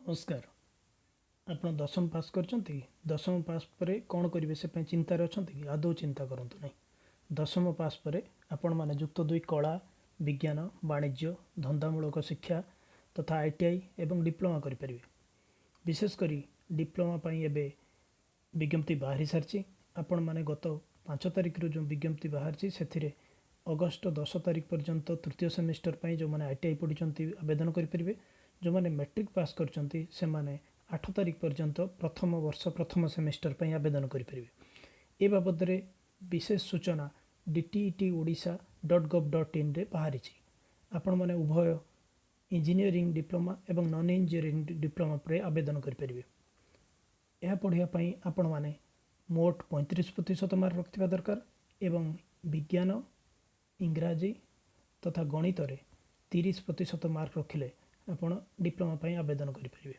नमस्कार। आपण दशम पास करछंती दशम पास परे कौन करेंगे से चिंतार अच्छा कि आदौ चिंता करतु नहीं। दशम पास परे आपण मैंने जुक्त दुई कला विज्ञान वाणिज्य धंदामूलक शिक्षा तथा आईटीआई एवं डिप्लोमा करें। विशेषकर डिप्लोमा पाई एबे विज्ञप्ति बाहरी सारी आपण मैंने गत 5 तारिख जो विज्ञप्ति बाहरी से अगस्ट 10 तारिख पर्यंत तृतीय सेमिस्टर पर जो मैंने आईटीआई पढ़ी आवेदन करेंगे। जो मैंने मैट्रिक पास करछंती से माने 8 तारिख पर्यंत प्रथम वर्ष प्रथम सेमिस्टर पर आवेदन करेंगे। ए बाबद रे विशेष सूचना dtetodisha.gov.in रे बाहरी। आपण मैंने उभय इंजीनियरिंग डिप्लोमा एवं नॉन इंजीनियरिंग डिप्लोमा पर आवेदन करेंगे। यह पढ़ाई आपण मैंने मोट 35% मार्क रखा दरकार एवं विज्ञान इंग्राजी तथा गणित रे 30% मार्क रखिले आपण डिप्लोमा आवेदन करेंगे।